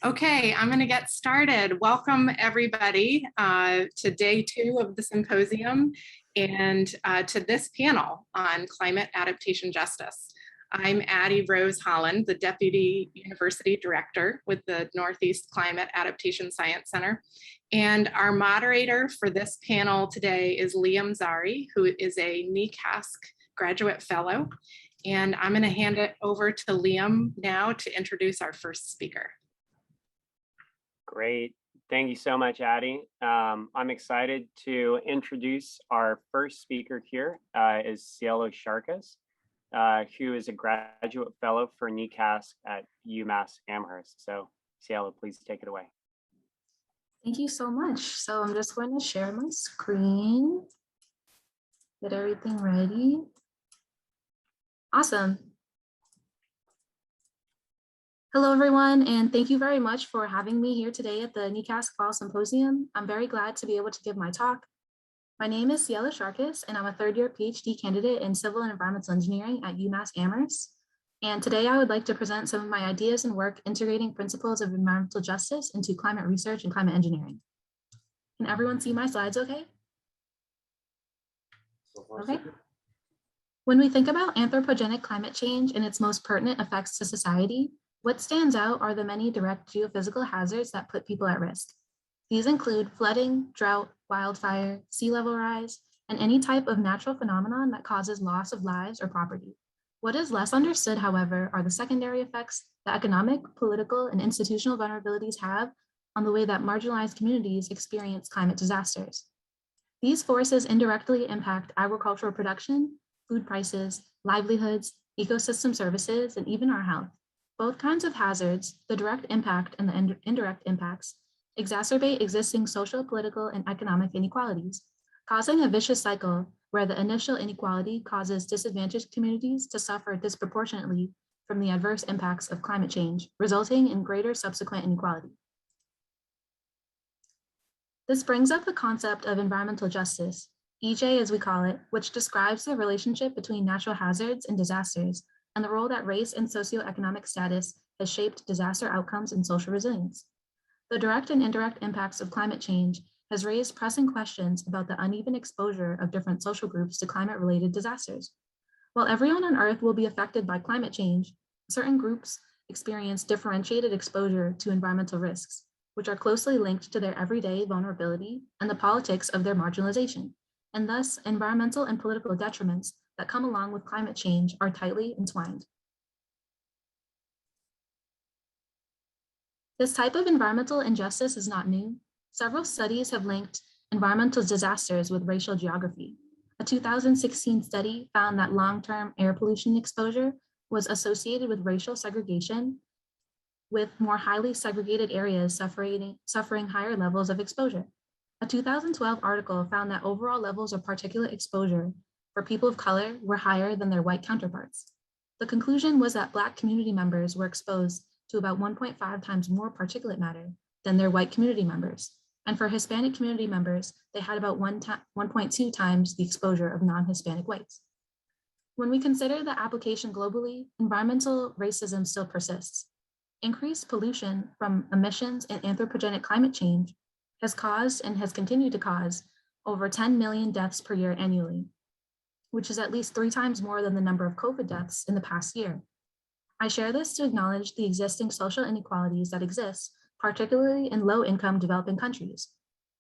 Okay, I'm going to get started. Welcome everybody to day 2 of the symposium and to this panel on climate adaptation justice. I'm Addie Rose Holland, the Deputy University Director with the Northeast Climate Adaptation Science Center. And our moderator for this panel today is Liam Zari, who is a CASC Graduate Fellow. And I'm going to hand it over to Liam now to introduce our first speaker. Great. Thank you so much, Addie. I'm excited to introduce our first speaker here is Cielo Sharkus, who is a graduate fellow for CASC at UMass Amherst. So Cielo, please take it away. Thank you so much. So I'm just going to share my screen, get everything ready. Awesome. Hello, everyone, and thank you very much for having me here today at the CASC Fall Symposium. I'm very glad to be able to give my talk. My name is Cielo Sharkus, and I'm a third-year PhD candidate in Civil and Environmental Engineering at UMass Amherst. And today I would like to present some of my ideas and work integrating principles of environmental justice into climate research and climate engineering. Can everyone see my slides okay? Okay. When we think about anthropogenic climate change and its most pertinent effects to society, what stands out are the many direct geophysical hazards that put people at risk. These include flooding, drought, wildfire, sea level rise, and any type of natural phenomenon that causes loss of lives or property. What is less understood, however, are the secondary effects that economic, political, and institutional vulnerabilities have on the way that marginalized communities experience climate disasters. These forces indirectly impact agricultural production, food prices, livelihoods, ecosystem services, and even our health. Both kinds of hazards, the direct impact and the indirect impacts, exacerbate existing social, political, and economic inequalities, causing a vicious cycle where the initial inequality causes disadvantaged communities to suffer disproportionately from the adverse impacts of climate change, resulting in greater subsequent inequality. This brings up the concept of environmental justice, EJ as we call it, which describes the relationship between natural hazards and disasters and the role that race and socioeconomic status has shaped disaster outcomes and social resilience. The direct and indirect impacts of climate change has raised pressing questions about the uneven exposure of different social groups to climate-related disasters. While everyone on Earth will be affected by climate change, certain groups experience differentiated exposure to environmental risks, which are closely linked to their everyday vulnerability and the politics of their marginalization, and thus environmental and political detriments that come along with climate change are tightly entwined. This type of environmental injustice is not new. Several studies have linked environmental disasters with racial geography. A 2016 study found that long-term air pollution exposure was associated with racial segregation, with more highly segregated areas suffering higher levels of exposure. A 2012 article found that overall levels of particulate exposure for people of color were higher than their white counterparts. The conclusion was that Black community members were exposed to about 1.5 times more particulate matter than their white community members. And for Hispanic community members, they had about 1.2 times the exposure of non-Hispanic whites. When we consider the application globally, environmental racism still persists. Increased pollution from emissions and anthropogenic climate change has caused and has continued to cause over 10 million deaths per year annually, which is at least 3 times more than the number of COVID deaths in the past year. I share this to acknowledge the existing social inequalities that exist, particularly in low-income developing countries.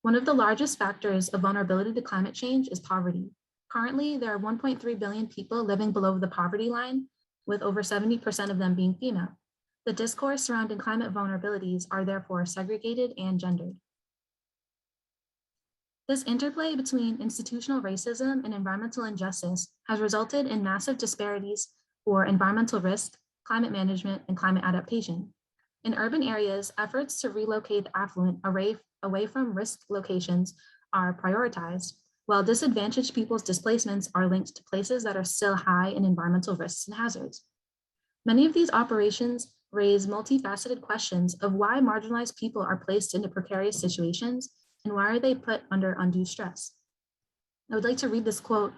One of the largest factors of vulnerability to climate change is poverty. Currently, there are 1.3 billion people living below the poverty line, with over 70% of them being female. The discourse surrounding climate vulnerabilities are therefore segregated and gendered. This interplay between institutional racism and environmental injustice has resulted in massive disparities for environmental risk, climate management, and climate adaptation. In urban areas, efforts to relocate the affluent away from risk locations are prioritized, while disadvantaged people's displacements are linked to places that are still high in environmental risks and hazards. Many of these operations raise multifaceted questions of why marginalized people are placed into precarious situations and why are they put under undue stress. I would like to read this quote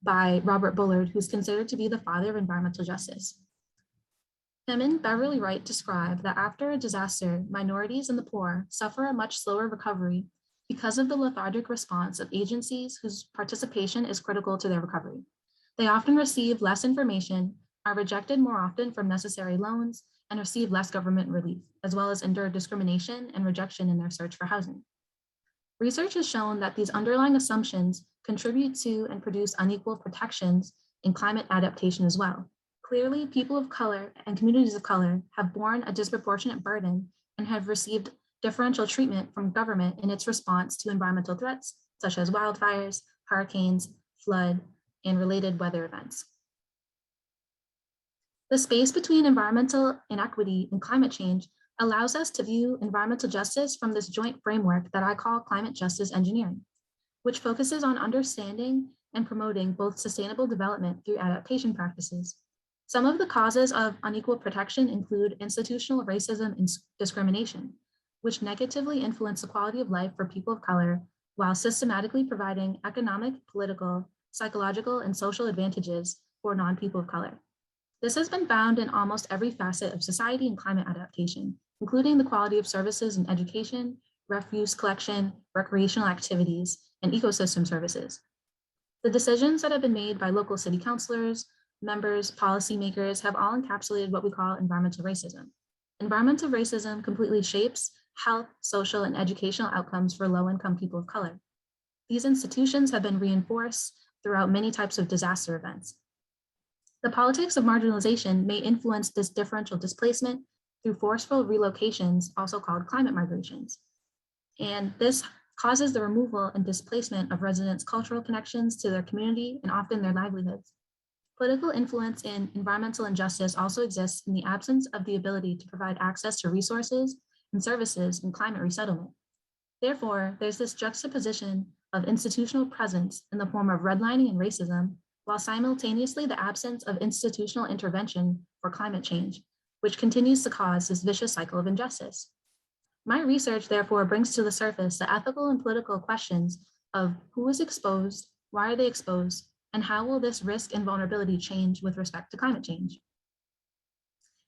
by Robert Bullard, who's considered to be the father of environmental justice. Emin Beverly Wright described that after a disaster, minorities and the poor suffer a much slower recovery because of the lethargic response of agencies whose participation is critical to their recovery. They often receive less information, are rejected more often from necessary loans, and receive less government relief, as well as endure discrimination and rejection in their search for housing. Research has shown that these underlying assumptions contribute to and produce unequal protections in climate adaptation as well. Clearly, people of color and communities of color have borne a disproportionate burden and have received differential treatment from government in its response to environmental threats, such as wildfires, hurricanes, flood, and related weather events. The space between environmental inequity and climate change allows us to view environmental justice from this joint framework that I call climate justice engineering, which focuses on understanding and promoting both sustainable development through adaptation practices. Some of the causes of unequal protection include institutional racism and discrimination, which negatively influence the quality of life for people of color while systematically providing economic, political, psychological, and social advantages for non-people of color. This has been found in almost every facet of society and climate adaptation, including the quality of services in education, refuse collection, recreational activities, and ecosystem services. The decisions that have been made by local city councilors, members, policymakers have all encapsulated what we call environmental racism. Environmental racism completely shapes health, social, and educational outcomes for low-income people of color. These institutions have been reinforced throughout many types of disaster events. The politics of marginalization may influence this differential displacement through forceful relocations, also called climate migrations. And this causes the removal and displacement of residents' cultural connections to their community and often their livelihoods. Political influence in environmental injustice also exists in the absence of the ability to provide access to resources and services in climate resettlement. Therefore, there's this juxtaposition of institutional presence in the form of redlining and racism, while simultaneously the absence of institutional intervention for climate change, which continues to cause this vicious cycle of injustice. My research, therefore, brings to the surface the ethical and political questions of who is exposed, why are they exposed, and how will this risk and vulnerability change with respect to climate change?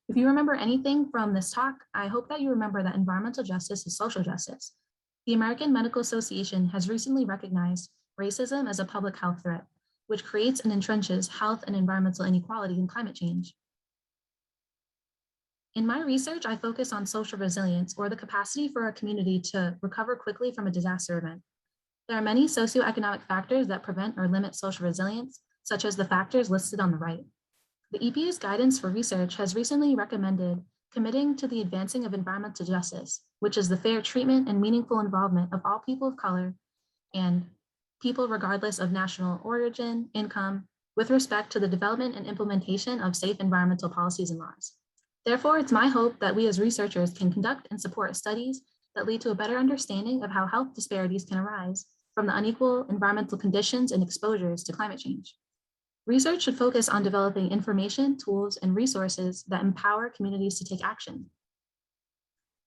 If you remember anything from this talk, I hope that you remember that environmental justice is social justice. The American Medical Association has recently recognized racism as a public health threat, which creates and entrenches health and environmental inequality in climate change. In my research, I focus on social resilience, or the capacity for a community to recover quickly from a disaster event. There are many socioeconomic factors that prevent or limit social resilience, such as the factors listed on the right. The EPA's guidance for research has recently recommended committing to the advancing of environmental justice, which is the fair treatment and meaningful involvement of all people of color and people regardless of national origin, income, with respect to the development and implementation of safe environmental policies and laws. Therefore, it's my hope that we as researchers can conduct and support studies that lead to a better understanding of how health disparities can arise from the unequal environmental conditions and exposures to climate change. Research should focus on developing information, tools, and resources that empower communities to take action.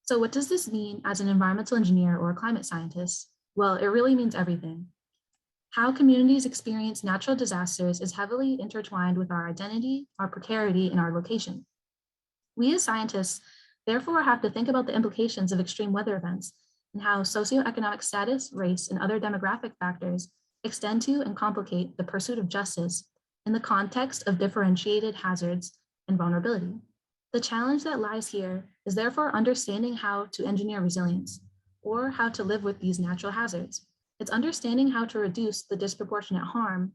So what does this mean as an environmental engineer or a climate scientist? Well, it really means everything. How communities experience natural disasters is heavily intertwined with our identity, our precarity, and our location. We as scientists therefore have to think about the implications of extreme weather events and how socioeconomic status, race, and other demographic factors extend to and complicate the pursuit of justice in the context of differentiated hazards and vulnerability. The challenge that lies here is therefore understanding how to engineer resilience, or how to live with these natural hazards. It's understanding how to reduce the disproportionate harm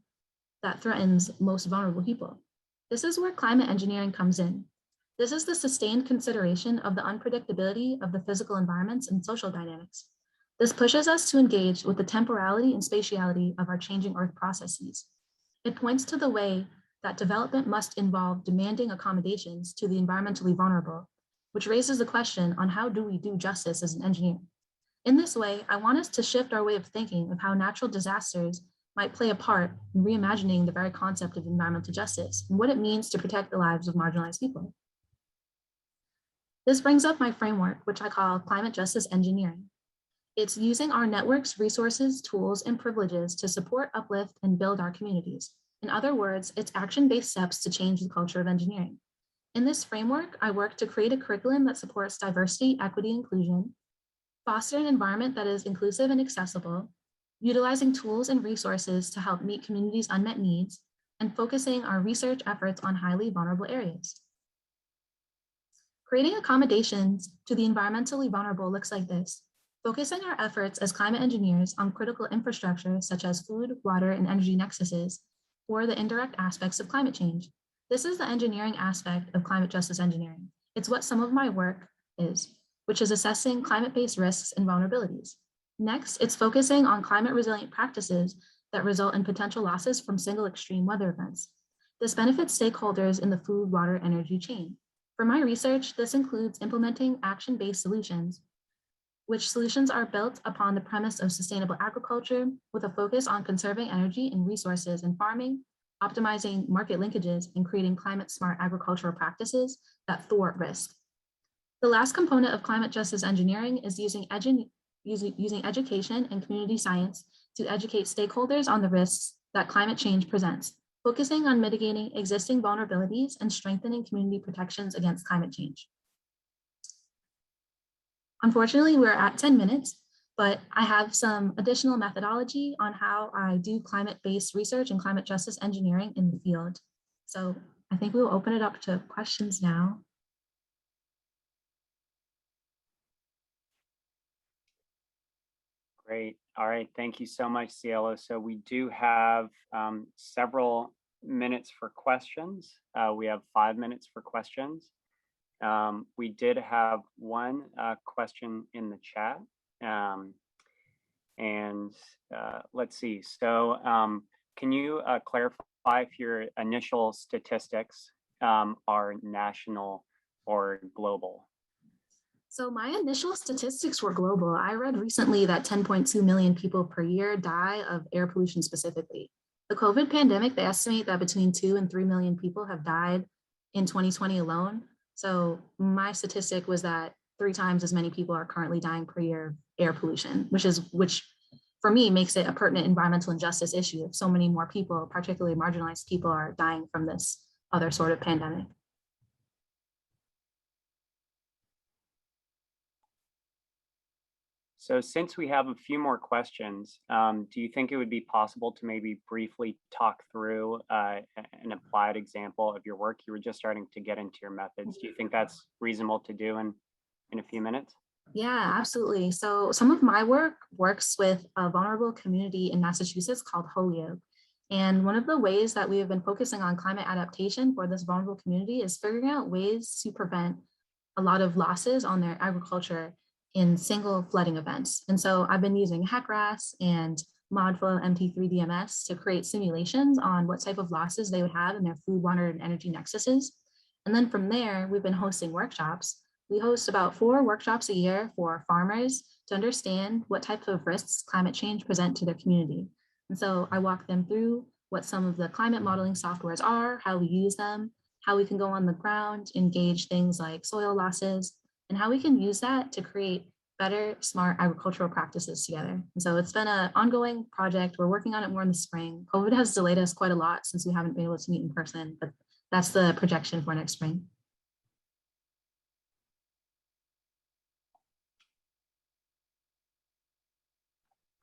that threatens most vulnerable people. This is where climate engineering comes in. This is the sustained consideration of the unpredictability of the physical environments and social dynamics. This pushes us to engage with the temporality and spatiality of our changing Earth processes. It points to the way that development must involve demanding accommodations to the environmentally vulnerable, which raises the question on how do we do justice as an engineer? In this way, I want us to shift our way of thinking of how natural disasters might play a part in reimagining the very concept of environmental justice and what it means to protect the lives of marginalized people. This brings up my framework, which I call climate justice engineering. It's using our network's resources, tools, and privileges to support, uplift, and build our communities. In other words, it's action-based steps to change the culture of engineering. In this framework, I work to create a curriculum that supports diversity, equity, inclusion, foster an environment that is inclusive and accessible, utilizing tools and resources to help meet communities' unmet needs, and focusing our research efforts on highly vulnerable areas. Creating accommodations to the environmentally vulnerable looks like this: focusing our efforts as climate engineers on critical infrastructure such as food, water, and energy nexuses, or the indirect aspects of climate change. This is the engineering aspect of climate justice engineering. It's what some of my work is, which is assessing climate-based risks and vulnerabilities. Next, it's focusing on climate resilient practices that result in potential losses from single extreme weather events. This benefits stakeholders in the food, water, energy chain. For my research, this includes implementing action-based solutions, which solutions are built upon the premise of sustainable agriculture with a focus on conserving energy and resources in farming, optimizing market linkages, and creating climate-smart agricultural practices that thwart risk. The last component of climate justice engineering is using education and community science to educate stakeholders on the risks that climate change presents, focusing on mitigating existing vulnerabilities and strengthening community protections against climate change. Unfortunately, we're at 10 minutes, but I have some additional methodology on how I do climate-based research and climate justice engineering in the field. So I think we will open it up to questions now. Great. All right. Thank you so much, Cielo. So we do have several minutes for questions. We have 5 minutes for questions. We did have one question in the chat. Let's see. So can you clarify if your initial statistics are national or global? So my initial statistics were global. I read recently that 10.2 million people per year die of air pollution specifically. The COVID pandemic, they estimate that between 2 and 3 million people have died in 2020 alone. So my statistic was that 3 times as many people are currently dying per year of air pollution, which for me makes it a pertinent environmental injustice issue if so many more people, particularly marginalized people, are dying from this other sort of pandemic. So since we have a few more questions, do you think it would be possible to maybe briefly talk through an applied example of your work? You were just starting to get into your methods. Do you think that's reasonable to do in a few minutes? Yeah, absolutely. So some of my work works with a vulnerable community in Massachusetts called Holyoke. And one of the ways that we have been focusing on climate adaptation for this vulnerable community is figuring out ways to prevent a lot of losses on their agriculture in single flooding events. And so I've been using HackRAS and ModFlow MT3DMS to create simulations on what type of losses they would have in their food, water, and energy nexuses. And then from there, we've been hosting workshops. We host about 4 workshops a year for farmers to understand what type of risks climate change present to their community. And so I walk them through what some of the climate modeling softwares are, how we use them, how we can go on the ground, engage things like soil losses, and how we can use that to create better, smart agricultural practices together. And so it's been an ongoing project. We're working on it more in the spring. COVID has delayed us quite a lot since we haven't been able to meet in person, but that's the projection for next spring.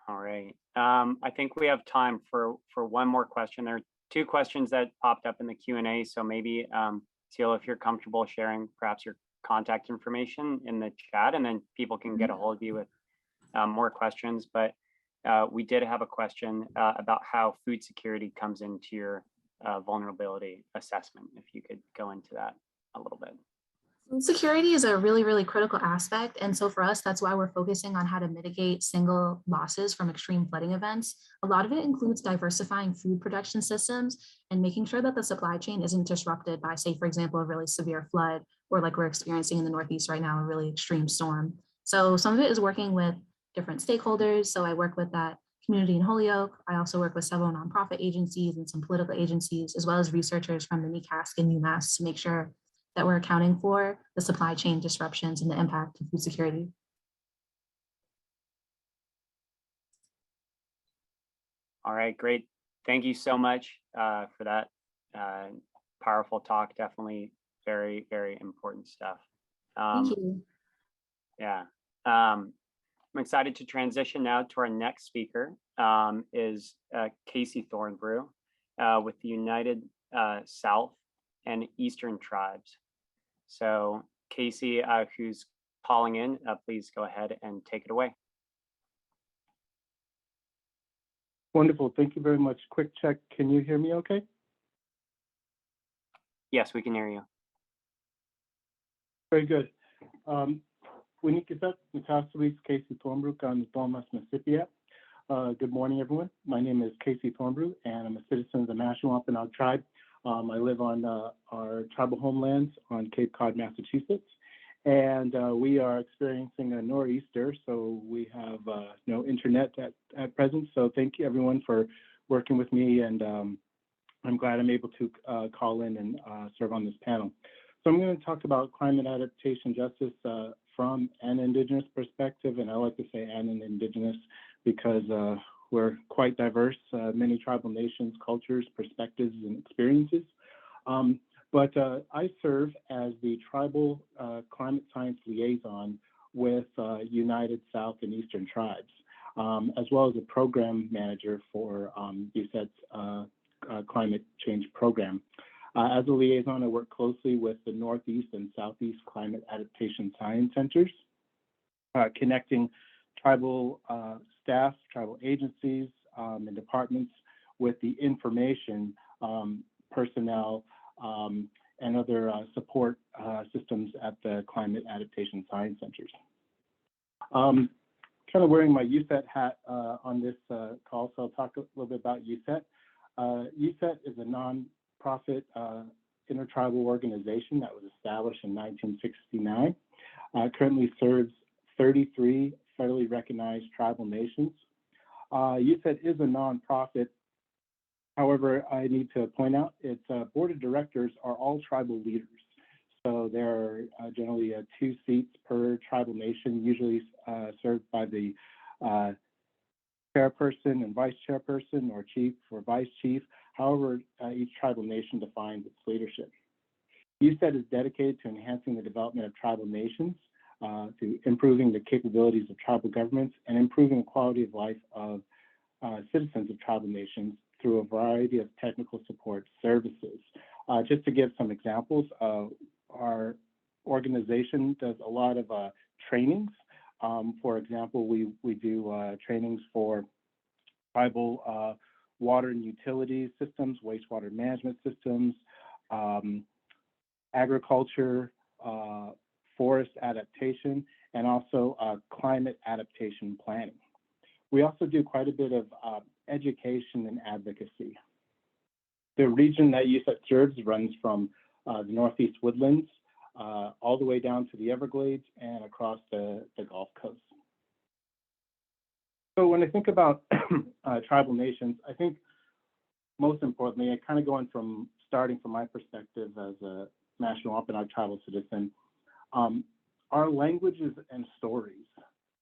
All right. I think we have time for one more question. There are 2 questions that popped up in the Q&A. So maybe, Cielo, if you're comfortable sharing perhaps your contact information in the chat, and then people can get a hold of you with more questions. But we did have a question about how food security comes into your vulnerability assessment. If you could go into that a little bit. Food security is a really, really critical aspect. And so for us, that's why we're focusing on how to mitigate single losses from extreme flooding events. A lot of it includes diversifying food production systems and making sure that the supply chain isn't disrupted by, say, for example, a really severe flood, or like we're experiencing in the Northeast right now, a really extreme storm. So some of it is working with different stakeholders. So I work with that community in Holyoke. I also work with several nonprofit agencies and some political agencies, as well as researchers from the CASC and UMass to make sure that we're accounting for the supply chain disruptions and the impact of food security. All right, great. Thank you so much for that powerful talk. Definitely very, very important stuff. Thank you. Yeah. I'm excited to transition now to our next speaker, is Casey Thornbrew with the United South and Eastern Tribes. So Casey, who's calling in, please go ahead and take it away. Wonderful. Thank you very much. Quick check. Can you hear me okay? Yes, we can hear you. Very good. Casey Thornbrew, good morning, everyone. My name is Casey Thornbrew, and I'm a citizen of the Massachusetts tribe. I live on our tribal homelands on Cape Cod, Massachusetts, and we are experiencing a nor'easter, so we have no internet at present. So thank you, everyone, for working with me, and I'm glad I'm able to call in and serve on this panel. So I'm going to talk about climate adaptation justice from an Indigenous perspective, and I like to say an Indigenous because we're quite diverse, many tribal nations, cultures, perspectives, and experiences. But I serve as the tribal climate science liaison with United South and Eastern Tribes, as well as a program manager for USET's climate change program. As a liaison, I work closely with the Northeast and Southeast Climate Adaptation Science Centers, connecting tribal staff, tribal agencies, and departments with the information, personnel, and other support systems at the Climate Adaptation Science Centers. Kind of wearing my USET hat on this call, so I'll talk a little bit about USET. USET is a non-profit intertribal organization that was established in 1969. Currently serves 33 federally recognized tribal nations. USET is a nonprofit. However, I need to point out its board of directors are all tribal leaders. So there are generally 2 seats per tribal nation, usually served by the chairperson and vice chairperson, or chief or vice chief. However, each tribal nation defines its leadership. USET is dedicated to enhancing the development of tribal nations, to improving the capabilities of tribal governments, and improving the quality of life of citizens of tribal nations through a variety of technical support services. Just to give some examples, our organization does a lot of trainings. For example, we do trainings for tribal water and utility systems, wastewater management systems, agriculture, forest adaptation, and also climate adaptation planning. We also do quite a bit of education and advocacy. The region that USET serves runs from the Northeast Woodlands all the way down to the Everglades and across the Gulf Coast. So when I think about tribal nations, I think most importantly, I kind of starting from my perspective as a National Wampanoag tribal citizen, our languages and stories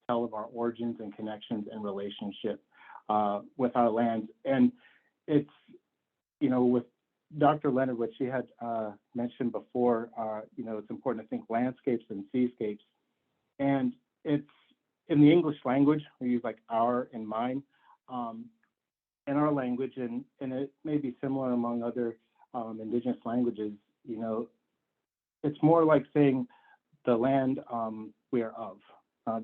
tell of our origins and connections and relationship with our lands. And it's, with Dr. Leonard, what she had mentioned before, it's important to think landscapes and seascapes. And it's in the English language, we use like our and mine in our language, and it may be similar among other Indigenous languages. It's more like saying the land we are of.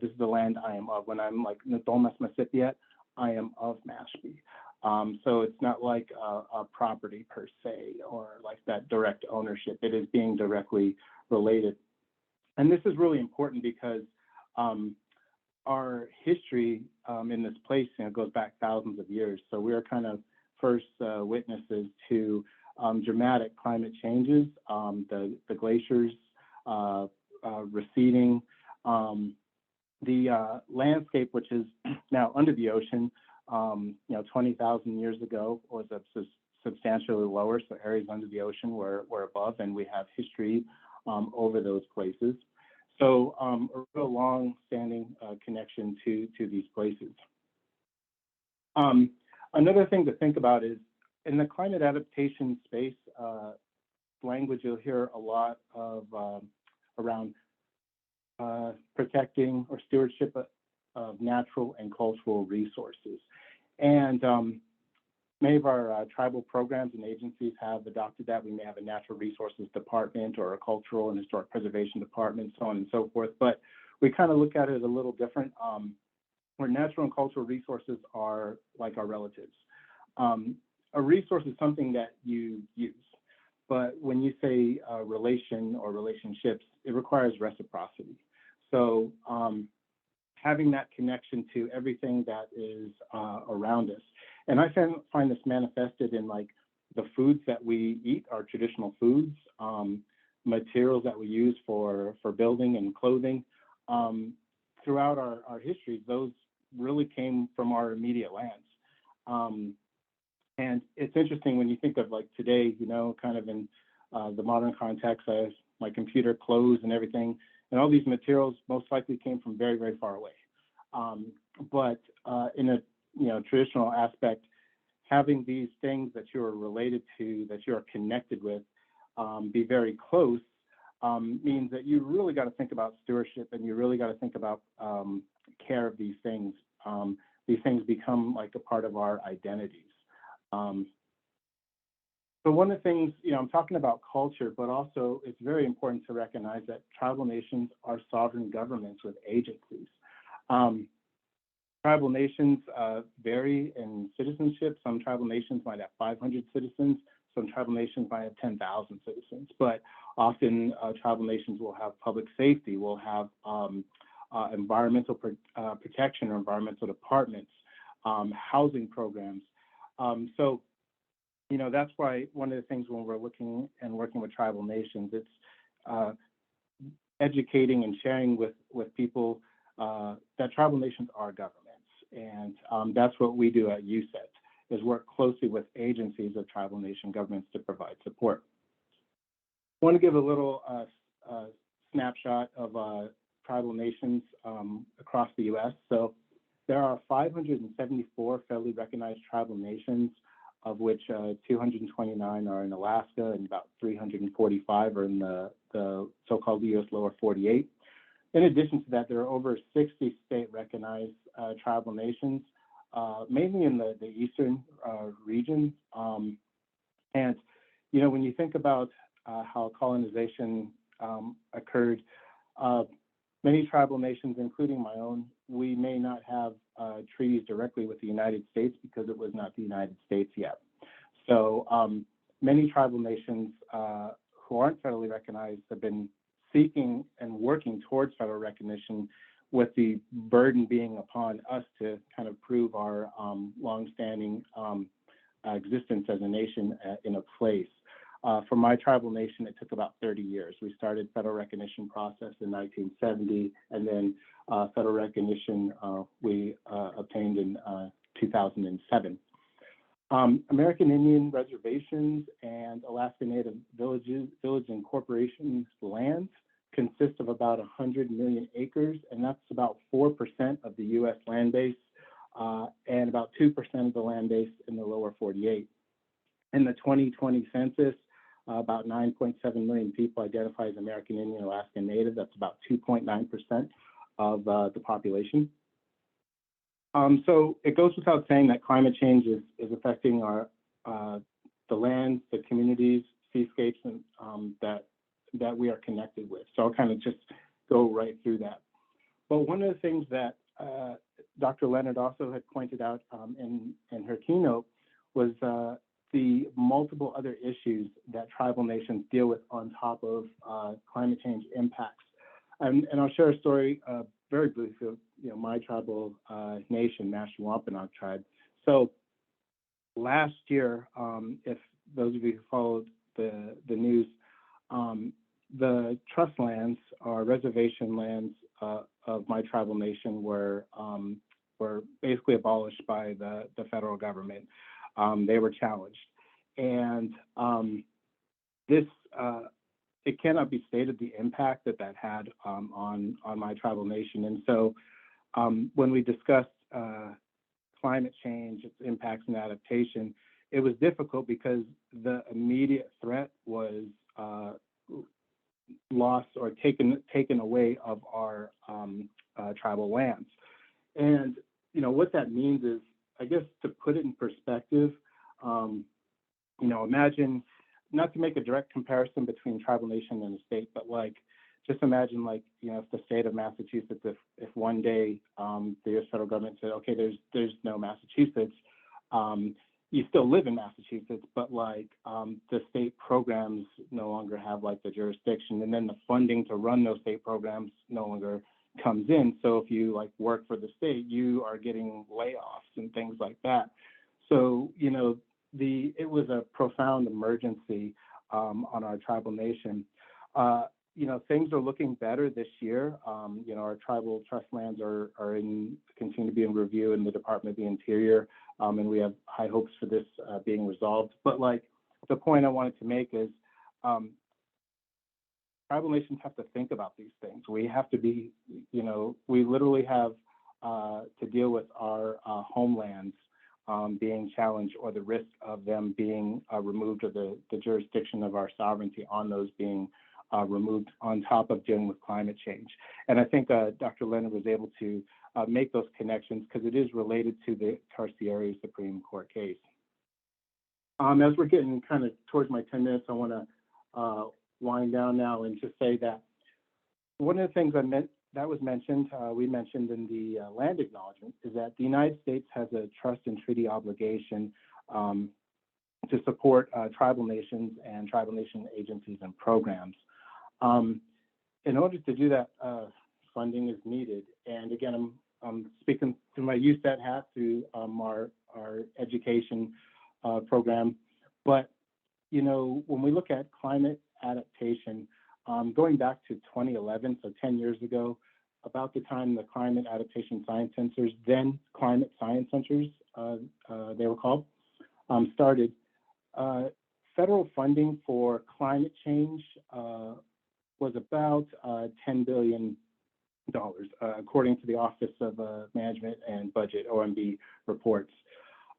This is the land I am of. When I'm like Ndomas Masipiat, I am of Mashpee. So it's not like a property per se, or like that direct ownership. It is being directly related. And this is really important because our history in this place goes back thousands of years. So we are kind of first witnesses to dramatic climate changes, the glaciers receding, the landscape, which is now under the ocean, 20,000 years ago was substantially lower. So areas under the ocean were above, and we have history over those places. So a real long-standing connection to these places. Another thing to think about is in the climate adaptation space, language you'll hear a lot of around protecting or stewardship of natural and cultural resources. And many of our tribal programs and agencies have adopted that. We may have a natural resources department or a cultural and historic preservation department, so on and so forth. But we kind of look at it a little different, where natural and cultural resources are like our relatives. A resource is something that you use. But when you say relation or relationships, it requires reciprocity. So having that connection to everything that is around us. And I find this manifested in like the foods that we eat, our traditional foods, materials that we use for building and clothing. Throughout our history, those really came from our immediate lands. And it's interesting when you think of like today, you know, kind of in the modern context, my computer, clothes and everything, and all these materials most likely came from very, very far away. But in a traditional aspect, having these things that you are related to, that you are connected with, be very close, means that you really got to think about stewardship, and you really got to think about care of these things. These things become like a part of our identities. So one of the things, I'm talking about culture, but also it's very important to recognize that tribal nations are sovereign governments with agencies. Tribal nations vary in citizenship. Some tribal nations might have 500 citizens. Some tribal nations might have 10,000 citizens. But often tribal nations will have public safety, will have environmental protection or environmental departments, housing programs. So, that's why one of the things when we're looking and working with tribal nations, it's educating and sharing with people that tribal nations are governments. And that's what we do at USET, is work closely with agencies of tribal nation governments to provide support. I want to give a little snapshot of tribal nations across the U.S. So there are 574 federally recognized tribal nations, of which 229 are in Alaska and about 345 are in the so-called U.S. lower 48. In addition to that, there are over 60 state-recognized tribal nations, mainly in the eastern region. And, when you think about how colonization occurred, many tribal nations, including my own, we may not have treaties directly with the United States because it was not the United States yet. So many tribal nations who aren't federally recognized have been seeking and working towards federal recognition, with the burden being upon us to kind of prove our longstanding existence as a nation in a place. For my tribal nation, it took about 30 years. We started federal recognition process in 1970, and then federal recognition we obtained in 2007. American Indian reservations and Alaska Native village and corporations lands consist of about 100 million acres, and that's about 4% of the U.S. land base, and about 2% of the land base in the lower 48. In the 2020 census, about 9.7 million people identify as American Indian, Alaska Native. That's about 2.9% of the population. So it goes without saying that climate change is affecting the land, the communities, seascapes, and that we are connected with. So I'll kind of just go right through that. But one of the things that Dr. Leonard also had pointed out in her keynote was the multiple other issues that tribal nations deal with on top of climate change impacts. And I'll share a story very briefly of my tribal nation, National Wampanoag tribe. So last year, if those of you who followed the news, the trust lands or reservation lands of my tribal nation were basically abolished by the federal government. They were challenged, and this it cannot be stated the impact that had on my tribal nation. And so when we discussed climate change, its impacts and adaptation, it was difficult because the immediate threat was loss or taken away of our tribal lands. And what that means is, I guess, to put it in perspective, imagine, not to make a direct comparison between tribal nation and a state, but just imagine if the state of Massachusetts, if one day the U.S. federal government said, okay, there's no Massachusetts, you still live in Massachusetts, but the state programs no longer have the jurisdiction, and then the funding to run those state programs no longer comes in. So if you work for the state, you are getting layoffs and things like that. So it was a profound emergency on our tribal nation. Things are looking better this year. Our tribal trust lands continue to be in review in the Department of the Interior, and we have high hopes for this being resolved. But the point I wanted to make is, tribal nations have to think about these things. We have to be, we literally have to deal with our homelands being challenged, or the risk of them being removed, or the jurisdiction of our sovereignty on those being removed, on top of dealing with climate change. And I think Dr. Leonard was able to make those connections, because it is related to the Carcieri Supreme Court case. As we're getting kind of towards my 10 minutes, I want to wind down now and just say that one of the things that was mentioned, we mentioned in the land acknowledgement, is that the United States has a trust and treaty obligation to support tribal nations and tribal nation agencies and programs. In order to do that, funding is needed. And again, I'm speaking through my USAT hat, through our education program. But, when we look at climate adaptation, going back to 2011, so 10 years ago, about the time the Climate Adaptation Science Centers, then Climate Science Centers, they were called, started, federal funding for climate change was about $10 billion, according to the Office of Management and Budget, OMB reports.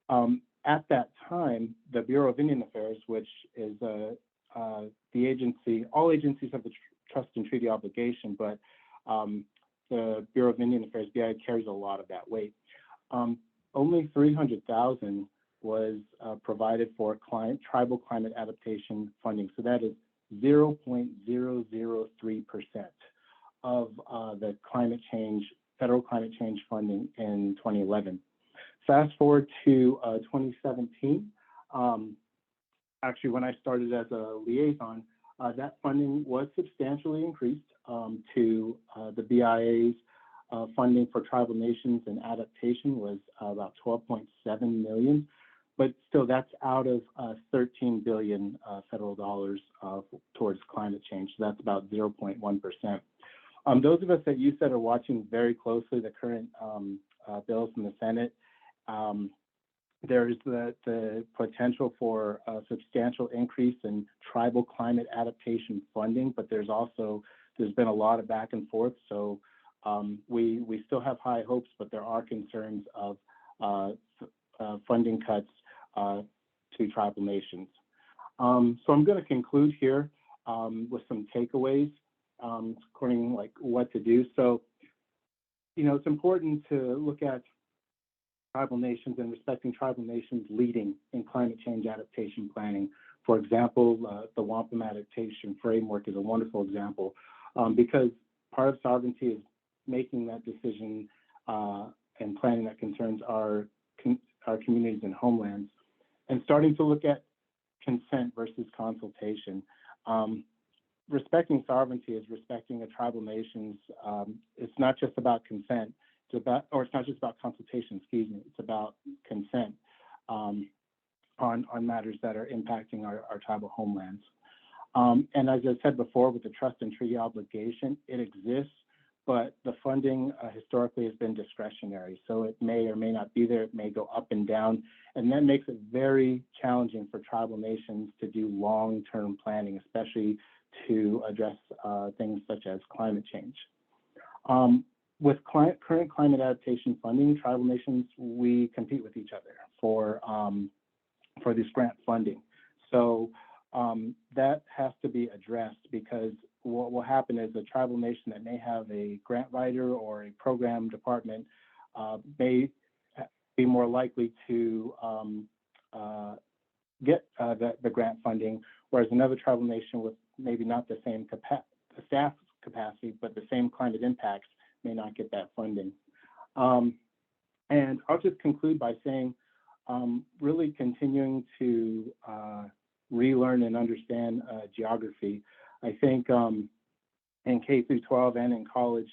At that time, the Bureau of Indian Affairs, which is the agency, all agencies have the trust and treaty obligation, but the Bureau of Indian Affairs, BI, carries a lot of that weight. Only $300,000 was provided for tribal climate adaptation funding. So that is 0.003% of the federal climate change funding in 2011. Fast forward to 2017. Actually, when I started as a liaison, that funding was substantially increased to the BIA's funding for tribal nations and adaptation was about $12.7 million, but still that's out of 13 billion federal dollars towards climate change. So that's about 0.1%. Those of us at USAT are watching very closely the current bills in the Senate. There's the potential for a substantial increase in tribal climate adaptation funding, but there's been a lot of back and forth. So we still have high hopes, but there are concerns of funding cuts to tribal nations. So I'm going to conclude here with some takeaways according what to do. So, it's important to look at tribal nations and respecting tribal nations leading in climate change adaptation planning. For example, the Wampum Adaptation Framework is a wonderful example because part of sovereignty is making that decision and planning that concerns our communities and homelands, and starting to look at consent versus consultation. Respecting sovereignty is respecting a tribal nation's, it's not just about consent, it's not just about consultation, it's about consent on matters that are impacting our tribal homelands. And as I said before, with the trust and treaty obligation, it exists, but the funding historically has been discretionary. So it may or may not be there, it may go up and down, and that makes it very challenging for tribal nations to do long-term planning, especially to address things such as climate change. With current climate adaptation funding, tribal nations, we compete with each other for this grant funding. So that has to be addressed, because what will happen is a tribal nation that may have a grant writer or a program department may be more likely to get the grant funding, whereas another tribal nation with maybe not the same staff capacity, but the same climate impacts may not get that funding. And I'll just conclude by saying, really continuing to relearn and understand geography. I think in K through 12 and in college,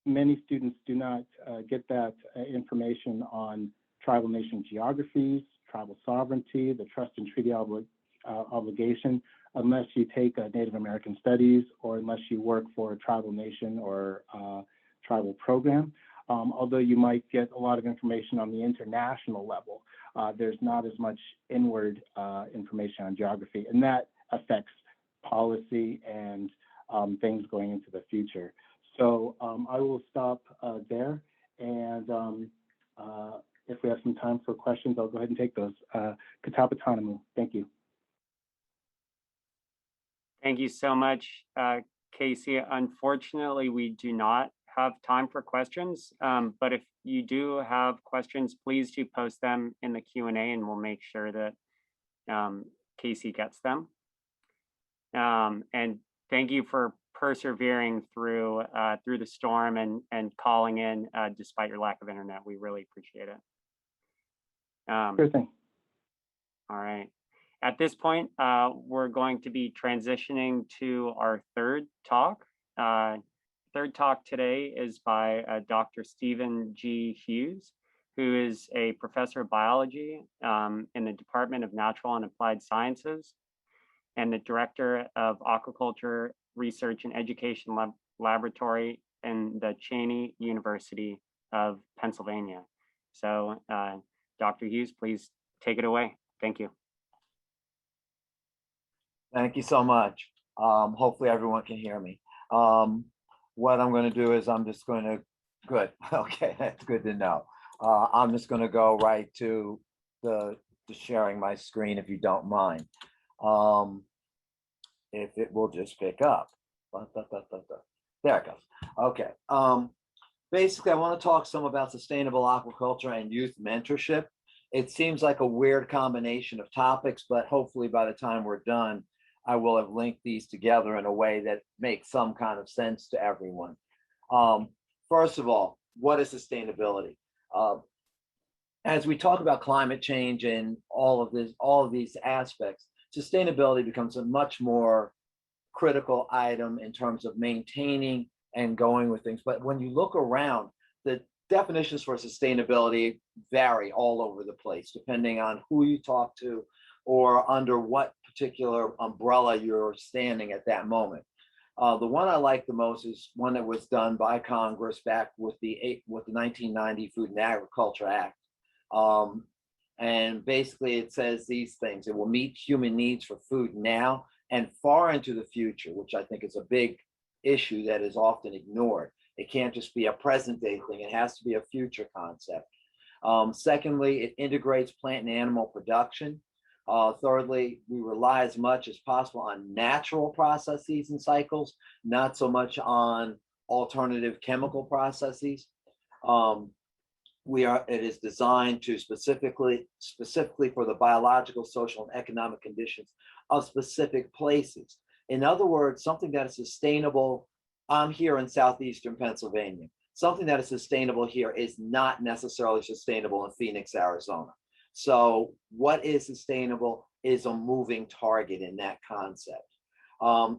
many students do not get that information on tribal nation geographies, tribal sovereignty, the trust and treaty obligation, unless you take Native American studies or unless you work for a tribal nation or tribal program. Although you might get a lot of information on the international level, there's not as much inward information on geography, and that affects policy and things going into the future. So I will stop there, and if we have some time for questions, I'll go ahead and take those. Katapatanamu, thank you. Thank you so much, Casey. Unfortunately, we do not have time for questions, but if you do have questions, please do post them in the Q&A and we'll make sure that Casey gets them. And thank you for persevering through the storm and calling in despite your lack of internet. We really appreciate it. Sure thing. All right. At this point, we're going to be transitioning to our third talk. Third talk today is by Dr. Stephen G. Hughes, who is a professor of biology in the Department of Natural and Applied Sciences and the director of Aquaculture Research and Education Laboratory in the Cheney University of Pennsylvania. So Dr. Hughes, please take it away. Thank you. Thank you so much. Hopefully everyone can hear me. What I'm going to do is I'm just going to, good, okay, that's good to know. I'm just going to go right to the sharing my screen, if you don't mind. If it will just pick up. There it goes. Okay. Basically, I want to talk some about sustainable aquaculture and youth mentorship. It seems like a weird combination of topics, but hopefully by the time we're done, I will have linked these together in a way that makes some kind of sense to everyone. First of all, what is sustainability? As we talk about climate change and all of these aspects, sustainability becomes a much more critical item in terms of maintaining and going with things. But when you look around, the definitions for sustainability vary all over the place, depending on who you talk to or under what particular umbrella you're standing at that moment. The one I like the most is one that was done by Congress back with the 1990 Food and Agriculture Act. And basically it says these things: it will meet human needs for food now and far into the future, which I think is a big issue that is often ignored. It can't just be a present day thing, it has to be a future concept. Secondly, it integrates plant and animal production. Thirdly, we rely as much as possible on natural processes and cycles, not so much on alternative chemical processes. It is designed to specifically for the biological, social, and economic conditions of specific places. In other words, something that is sustainable. I'm here in southeastern Pennsylvania. Something that is sustainable here is not necessarily sustainable in Phoenix, Arizona. So what is sustainable is a moving target in that concept.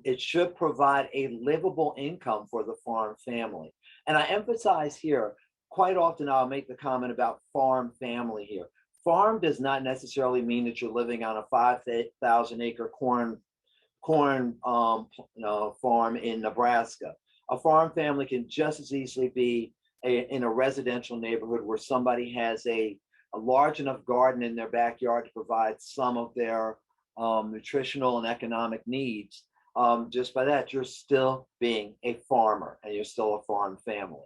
It should provide a livable income for the farm family. And I emphasize here, quite often I'll make the comment about farm family here. Farm does not necessarily mean that you're living on a 5,000 acre corn farm in Nebraska. A farm family can just as easily be in a residential neighborhood where somebody has a large enough garden in their backyard to provide some of their nutritional and economic needs. Just by that, you're still being a farmer and you're still a farm family.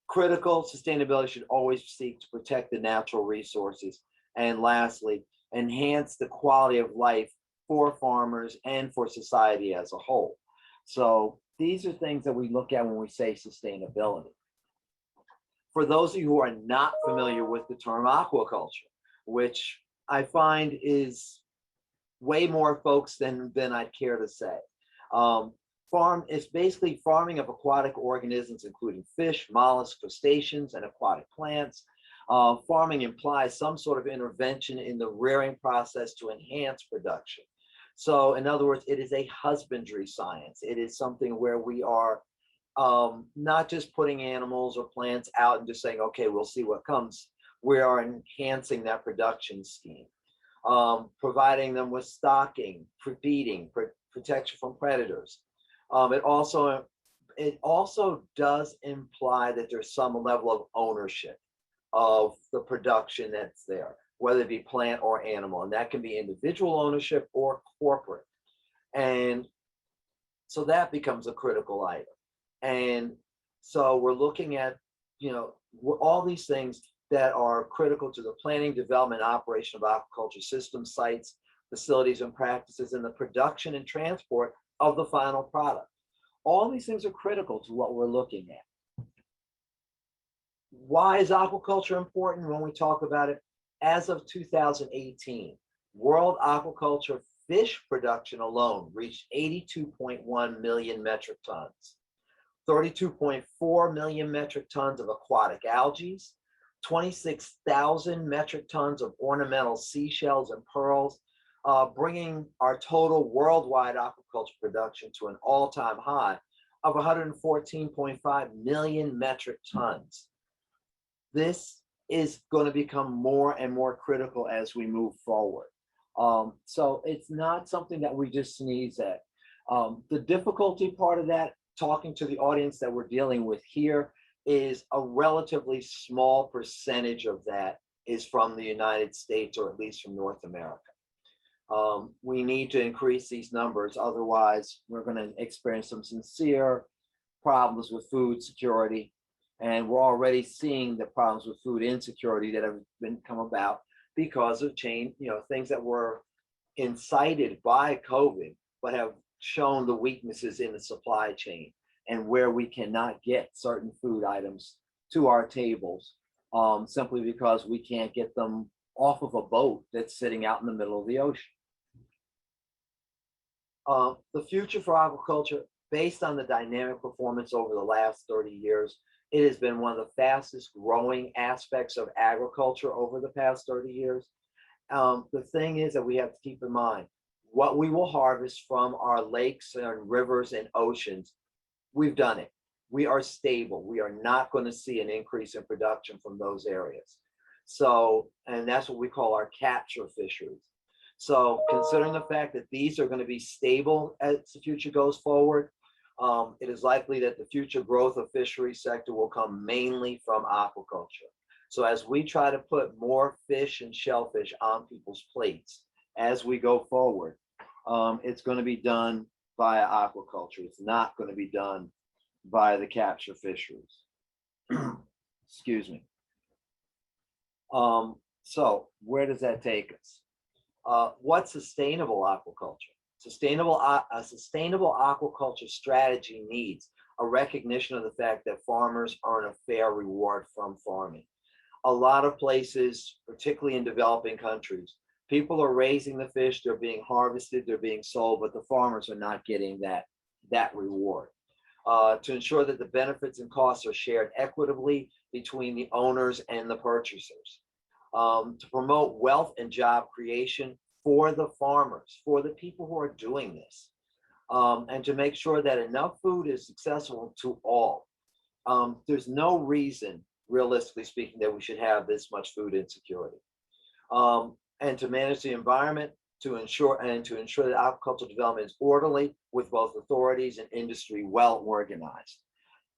Critical sustainability should always seek to protect the natural resources. And lastly, enhance the quality of life for farmers and for society as a whole. So these are things that we look at when we say sustainability. For those of you who are not familiar with the term aquaculture, which I find is way more folks than I'd care to say. It's basically farming of aquatic organisms, including fish, mollusks, crustaceans, and aquatic plants. Farming implies some sort of intervention in the rearing process to enhance production. So in other words, it is a husbandry science. It is something where we are not just putting animals or plants out and just saying, okay, we'll see what comes. We are enhancing that production scheme, providing them with stocking, feeding, protection from predators. It also does imply that there's some level of ownership of the production that's there, whether it be plant or animal, and that can be individual ownership or corporate. And so that becomes a critical item. And so we're looking at, all these things that are critical to the planning, development, operation of aquaculture systems, sites, facilities, and practices, and the production and transport of the final product. All these things are critical to what we're looking at. Why is aquaculture important when we talk about it? As of 2018, world aquaculture fish production alone reached 82.1 million metric tons, 32.4 million metric tons of aquatic algae, 26,000 metric tons of ornamental seashells and pearls, bringing our total worldwide aquaculture production to an all-time high of 114.5 million metric tons. This is going to become more and more critical as we move forward. So it's not something that we just sneeze at. The difficulty part of that, talking to the audience that we're dealing with here, is a relatively small percentage of that is from the United States, or at least from North America. We need to increase these numbers, otherwise we're going to experience some sincere problems with food security. And we're already seeing the problems with food insecurity that have come about because of things that were incited by COVID, but have shown the weaknesses in the supply chain and where we cannot get certain food items to our tables simply because we can't get them off of a boat that's sitting out in the middle of the ocean. The future for aquaculture, based on the dynamic performance over the last 30 years, it has been one of the fastest growing aspects of agriculture over the past 30 years. The thing is that we have to keep in mind, what we will harvest from our lakes and rivers and oceans, we've done it. We are stable. We are not going to see an increase in production from those areas. So, and that's what we call our capture fisheries. So considering the fact that these are going to be stable as the future goes forward, it is likely that the future growth of fishery sector will come mainly from aquaculture. So as we try to put more fish and shellfish on people's plates as we go forward, it's going to be done via aquaculture. It's not going to be done via the capture fisheries. Excuse me. So where does that take us? What's sustainable aquaculture? A sustainable aquaculture strategy needs a recognition of the fact that farmers earn a fair reward from farming. A lot of places, particularly in developing countries, people are raising the fish, they're being harvested, they're being sold, but the farmers are not getting that reward. To ensure that the benefits and costs are shared equitably between the owners and the purchasers. To promote wealth and job creation for the farmers, for the people who are doing this, and to make sure that enough food is accessible to all. There's no reason, realistically speaking, that we should have this much food insecurity. And to manage the environment, to ensure that aquaculture development is orderly with both authorities and industry well organized.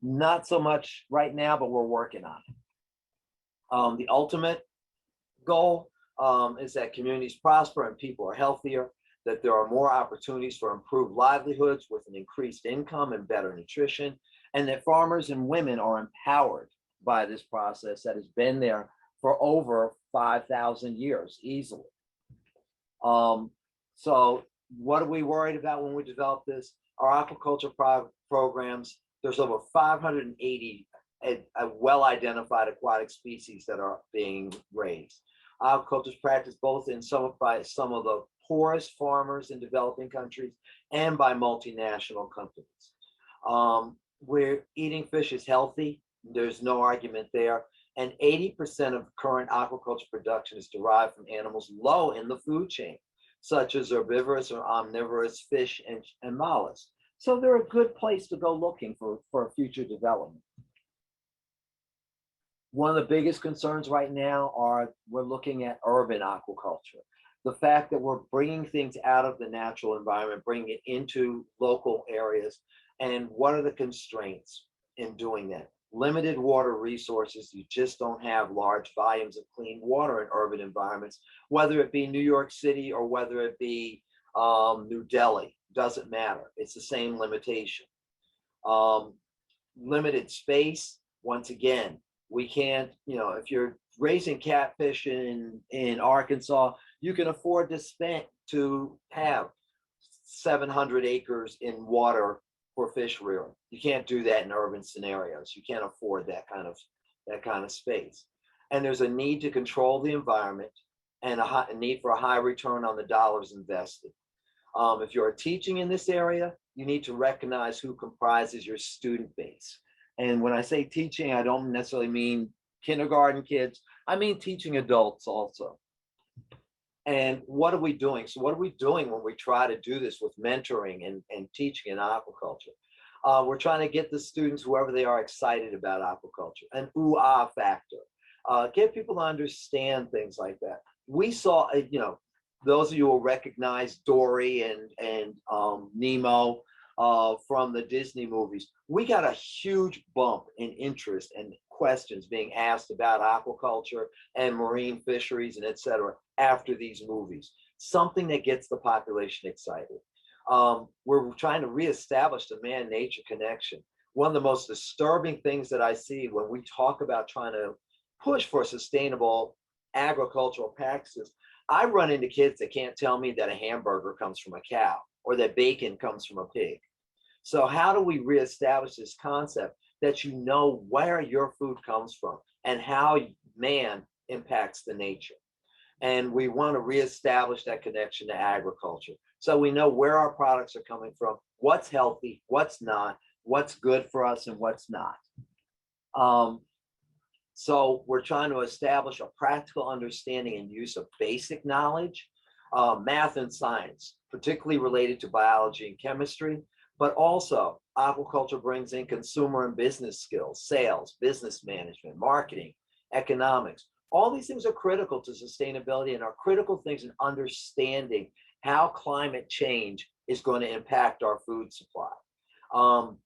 Not so much right now, but we're working on it. The ultimate goal is that communities prosper and people are healthier, that there are more opportunities for improved livelihoods with an increased income and better nutrition, and that farmers and women are empowered by this process that has been there for over 5,000 years easily. So what are we worried about when we develop this? Our aquaculture programs, there's over 580 well-identified aquatic species that are being raised. Aquaculture is practiced both by some of the poorest farmers in developing countries and by multinational companies. We're eating fish is healthy. There's no argument there. And 80% of current aquaculture production is derived from animals low in the food chain, such as herbivorous or omnivorous fish and mollusks. So they're a good place to go looking for future development. One of the biggest concerns right now we're looking at urban aquaculture. The fact that we're bringing things out of the natural environment, bringing it into local areas, and what are the constraints in doing that? Limited water resources. You just don't have large volumes of clean water in urban environments, whether it be New York City or whether it be New Delhi, doesn't matter. It's the same limitation. Limited space, once again, we can't, if you're raising catfish in Arkansas, you can afford to have 700 acres in water for fish rearing. You can't do that in urban scenarios. You can't afford that kind of space. And there's a need to control the environment and a need for a high return on the dollars invested. If you're teaching in this area, you need to recognize who comprises your student base. And when I say teaching, I don't necessarily mean kindergarten kids. I mean teaching adults also. And what are we doing? So what are we doing when we try to do this with mentoring and teaching in aquaculture? We're trying to get the students, whoever they are, excited about aquaculture, an ooh-ah factor. Get people to understand things like that. We saw, those of you will recognize Dory and Nemo from the Disney movies. We got a huge bump in interest and questions being asked about aquaculture and marine fisheries and et cetera after these movies. Something that gets the population excited. We're trying to reestablish the man-nature connection. One of the most disturbing things that I see when we talk about trying to push for sustainable agricultural practices, I run into kids that can't tell me that a hamburger comes from a cow or that bacon comes from a pig. So how do we reestablish this concept that you know where your food comes from and how man impacts the nature? And we want to reestablish that connection to agriculture. So we know where our products are coming from, what's healthy, what's not, what's good for us and what's not. So we're trying to establish a practical understanding and use of basic knowledge, math and science, particularly related to biology and chemistry, but also aquaculture brings in consumer and business skills, sales, business management, marketing, economics. All these things are critical to sustainability and are critical things in understanding how climate change is going to impact our food supply.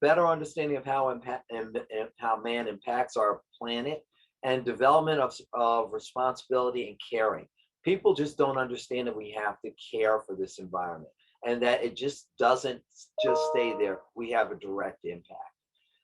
Better understanding of how man impacts our planet and development of responsibility and caring. People just don't understand that we have to care for this environment and that it just doesn't just stay there. We have a direct impact.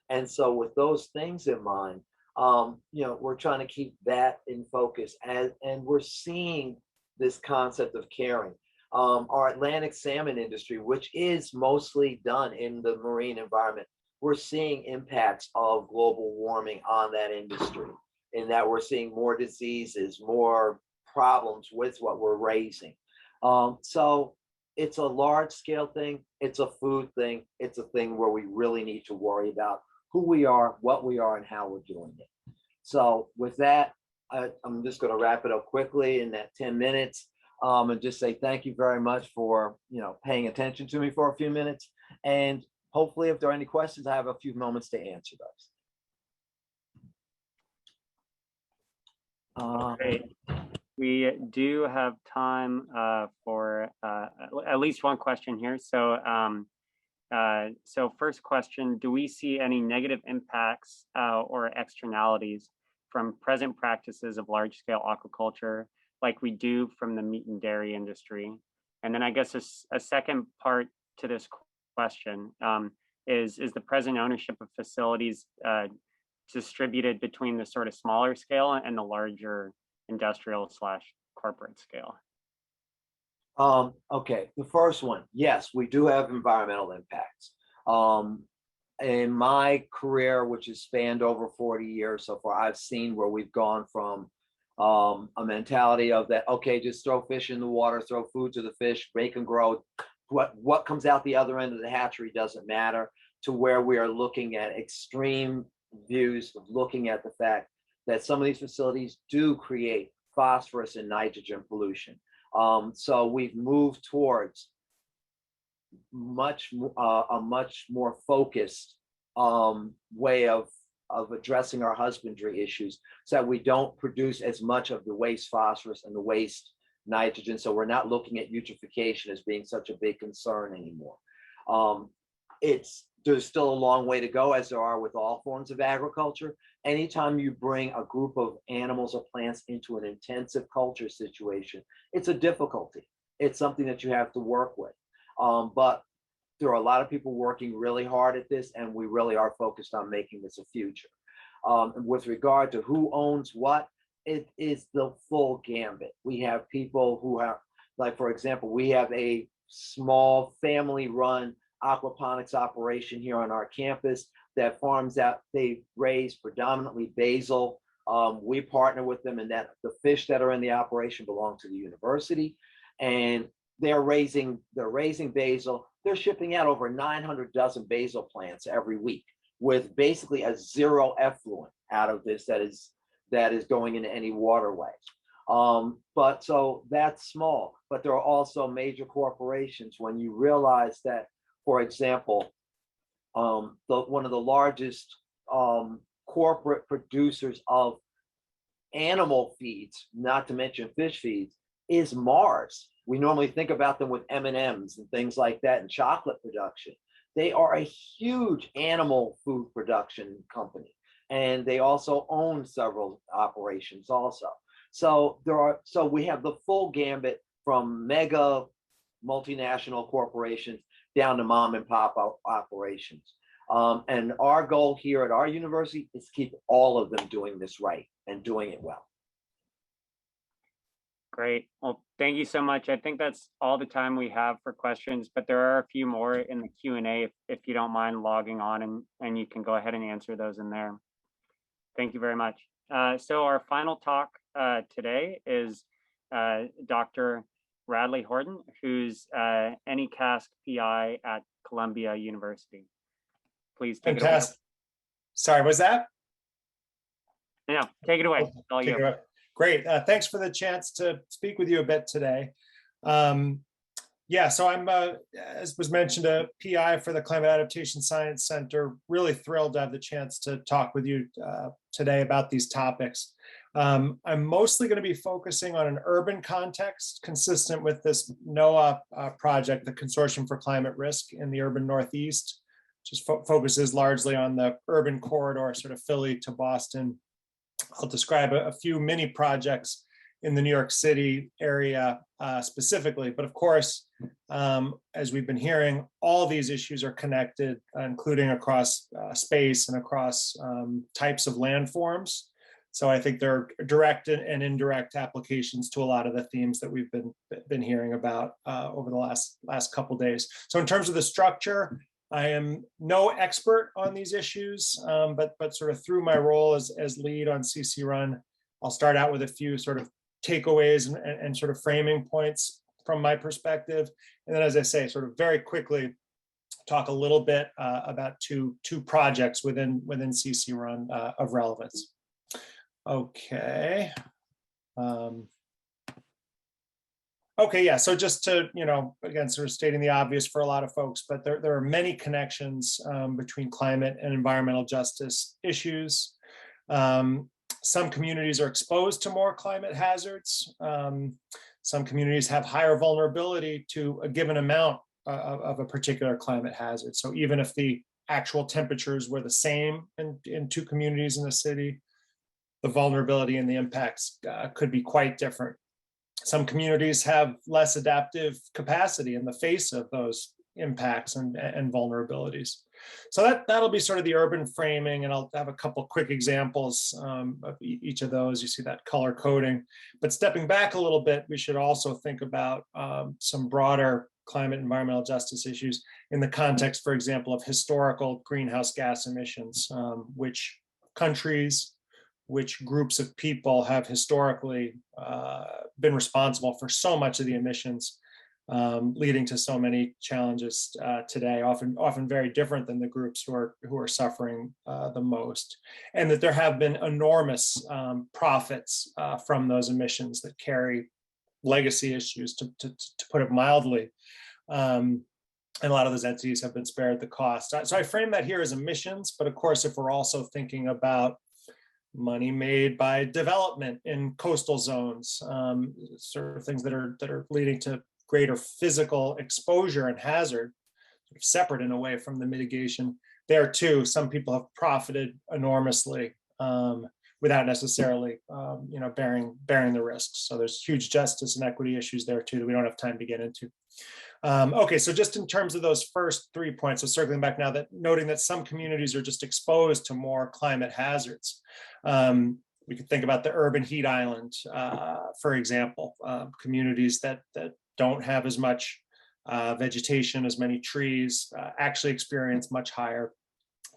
And so with those things in mind, we're trying to keep that in focus and we're seeing this concept of caring. Our Atlantic salmon industry, which is mostly done in the marine environment, we're seeing impacts of global warming on that industry in that we're seeing more diseases, more problems with what we're raising. So it's a large scale thing. It's a food thing. It's a thing where we really need to worry about who we are, what we are, and how we're doing it. So with that, I'm just going to wrap it up quickly in that 10 minutes and just say thank you very much for paying attention to me for a few minutes. And hopefully if there are any questions, I have a few moments to answer those. Great. We do have time for at least one question here. So first question, do we see any negative impacts or externalities from present practices of large-scale aquaculture like we do from the meat and dairy industry? And then I guess a second part to this question is the present ownership of facilities distributed between the sort of smaller scale and the larger industrial / corporate scale? Okay, the first one, yes, we do have environmental impacts. In my career, which has spanned over 40 years so far, I've seen where we've gone from a mentality of that, okay, just throw fish in the water, throw food to the fish, make them grow. What comes out the other end of the hatchery doesn't matter, to where we are looking at extreme views of looking at the fact that some of these facilities do create phosphorus and nitrogen pollution. So we've moved towards a much more focused way of addressing our husbandry issues, so that we don't produce as much of the waste phosphorus and the waste nitrogen. So we're not looking at eutrophication as being such a big concern anymore. There's still a long way to go, as there are with all forms of agriculture. Anytime you bring a group of animals or plants into an intensive culture situation, it's a difficulty. It's something that you have to work with. But there are a lot of people working really hard at this, and we really are focused on making this a future. With regard to who owns what, it is the full gambit. We have people who have, like, for example, we have a small family-run aquaponics operation here on our campus that farms out, they raise predominantly basil. We partner with them, and that the fish that are in the operation belong to the university, and they're raising basil. They're shipping out over 900 dozen basil plants every week, with basically a zero effluent out of this that is going into any waterway. But so that's small, but there are also major corporations. When you realize that, for example, one of the largest corporate producers of animal feeds, not to mention fish feeds, is Mars. We normally think about them with M&Ms and things like that, and chocolate production. They are a huge animal food production company, and they also own several operations also. So we have the full gambit from mega multinational corporations down to mom and pop operations. And our goal here at our university is to keep all of them doing this right and doing it well. Great. Well, thank you so much. I think that's all the time we have for questions, but there are a few more in the Q&A if you don't mind logging on, and you can go ahead and answer those in there. Thank you very much. So our final talk today is Dr. Radley Horton, who's any CASC PI at Columbia University. Please take it away. Sorry, was that? No, take it away. All you. Great. Thanks for the chance to speak with you a bit today. Yeah, so I'm, as was mentioned, a PI for the Climate Adaptation Science Center. Really thrilled to have the chance to talk with you today about these topics. I'm mostly going to be focusing on an urban context consistent with this NOAA project, the Consortium for Climate Risk in the urban Northeast, which focuses largely on the urban corridor, sort of Philly to Boston. I'll describe a few mini projects in the New York City area specifically, but of course, as we've been hearing, all these issues are connected, including across space and across types of landforms. So I think there are direct and indirect applications to a lot of the themes that we've been hearing about over the last couple of days. So in terms of the structure, I am no expert on these issues, but sort of through my role as lead on CC Run, I'll start out with a few sort of takeaways and sort of framing points from my perspective. And then, as I say, sort of very quickly talk a little bit about two projects within CC Run of relevance. Okay. Okay, yeah, so just to, again, sort of stating the obvious for a lot of folks, but there are many connections between climate and environmental justice issues. Some communities are exposed to more climate hazards. Some communities have higher vulnerability to a given amount of a particular climate hazard. So even if the actual temperatures were the same in two communities in the city, the vulnerability and the impacts could be quite different. Some communities have less adaptive capacity in the face of those impacts and vulnerabilities. So that'll be sort of the urban framing, and I'll have a couple quick examples of each of those. You see that color coding. But stepping back a little bit, we should also think about some broader climate environmental justice issues in the context, for example, of historical greenhouse gas emissions, which countries, which groups of people have historically been responsible for so much of the emissions, leading to so many challenges today, often very different than the groups who are suffering the most, and that there have been enormous profits from those emissions that carry legacy issues, to put it mildly. And a lot of those entities have been spared the cost. So I frame that here as emissions, but of course, if we're also thinking about money made by development in coastal zones, sort of things that are leading to greater physical exposure and hazard, sort of separate in a way from the mitigation. There too, some people have profited enormously without necessarily, bearing the risks. So there's huge justice and equity issues there too that we don't have time to get into. Okay, so just in terms of those first 3 points, so circling back now, that noting that some communities are just exposed to more climate hazards. We could think about the urban heat island, for example, communities that don't have as much vegetation, as many trees, actually experience much higher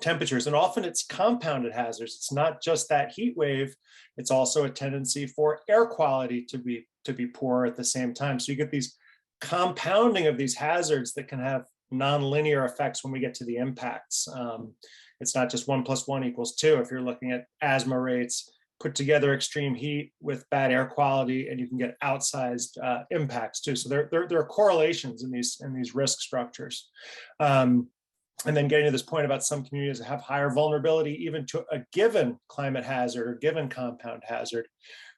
temperatures. And often it's compounded hazards. It's not just that heat wave, it's also a tendency for air quality to be poor at the same time. So you get these compounding of these hazards that can have nonlinear effects when we get to the impacts. It's not just 1 + 1 = 2. If you're looking at asthma rates, put together extreme heat with bad air quality, and you can get outsized impacts too. So there are correlations in these risk structures. And then getting to this point about some communities that have higher vulnerability even to a given climate hazard or given compound hazard.